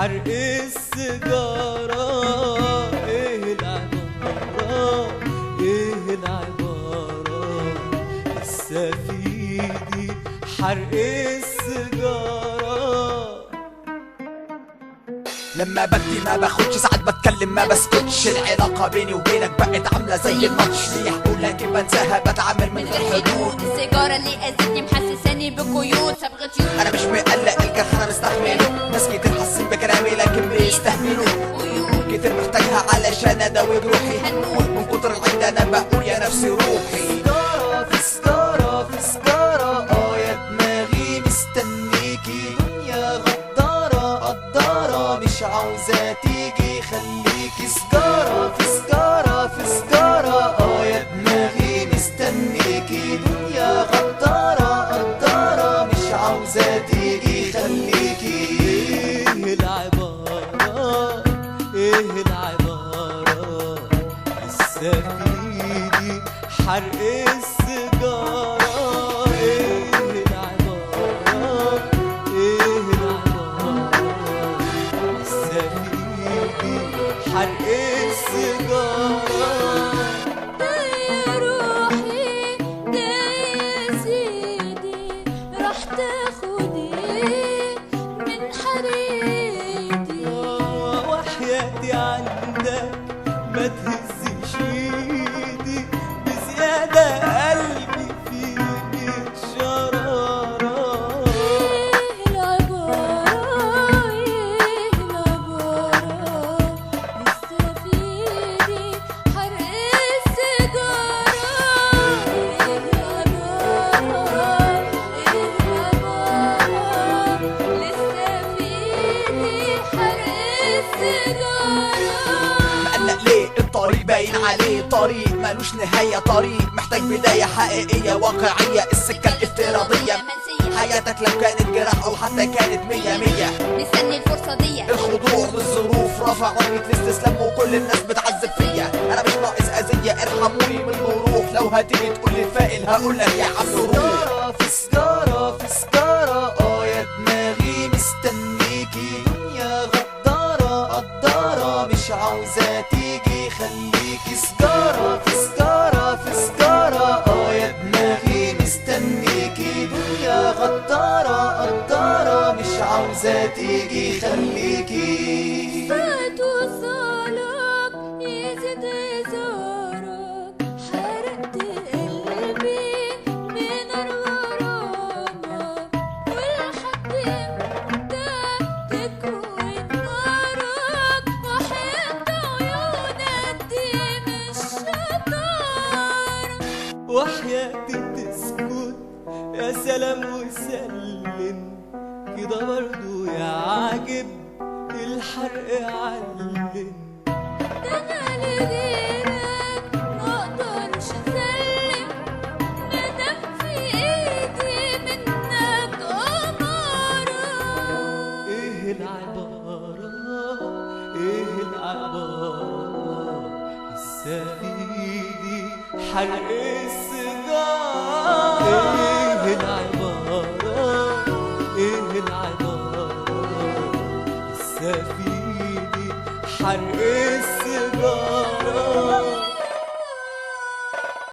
حرق السيجارة. ايه العبارة ايه العبارة لسه في ايدي حرق السيجارة. لما بدي ما باخدش، ساعات بتكلم ما بسكتش. العلاقة بيني وبينك بقت عاملة زي الماتش، ليه حقول لكن بنساها بتعامل من غير حدود. السيجارة اللي اذتني محسساني بقيود صبغة يود. انا مش مقلق الجرح انا مستحمله، ناس كتير حاسين بكلامي لكن بيستهملوا. كتير محتاجها علشان اداوي جروحي، هنموت من كتر العند انا بقول يا نفسي روحي. سيجارة في سيجارة في سيجارة، يا دماغي مستنيكي. دنيا غدارة قدارة مش عاوزة تيجي، خليكي سيجارة في سيجارة في سيجارة. يا دماغي مستنيكي. دنيا غدارة قدارة مش عاوزة تيجي، خليكي. ايه العبارة ايه العبارة لسه في ايدي حرق السيجارة. ايه العبارة ايه العبارة لسه في ايدي حرق السيجارة. ده يا روحي ده يا سيدي، راح تاخد ايه من حريقي؟ وحياتي عندك ما تهزش ايدي بزيادة، قلبي فيك شرارة. ايه العبارة ايه العبارة لسه في ايدي حرق السيجارة. ايه العبارة ايه العبارة لسه في ايدي حرق السيجارة. مقلق ليه؟ الطريق باين عليه طريق ملوش نهاية، طريق محتاج بداية حقيقية واقعية. السكة الافتراضية حياتك لو كانت جراح او حتى كانت 100 مستني الفرصة دي. الخضوع للظروف رفع درجة الاستسلام وكل الناس بتعذب فيا. انا مش ناقص اذية، ارحموني من الجروح. لو هتيجي تقول لي الفائل هقولك يا عم روح. سيجارة في سيجارة في سيجارة، يا دماغي مستنيكي. دنيا غدارة قدارة مش عاوزة تيجي، خليكي. سيجارة في سيجارة في سيجارة، يا دماغي مستنيكي. دنيا غدارة قدارة مش عاوزة تيجي، خليكي. فات وصالك يزيد زارك، حرقت قلبي بنار غرامك. ولحد امتى تكوي نارك؟ وحياة عيونك دي مش شطارة. وحياتي تسكت يا سلام وسلم كده برضو يا عاجب الحرق علم. ده انا لغيرك مقدرش اسلم، مادام في ايدي منك امارة. ايه العبارة ايه العبارة لسه في ايدي حرق السيجارة. ايه العبارة ايه العبارة لسه في ايدي حرق السيجارة.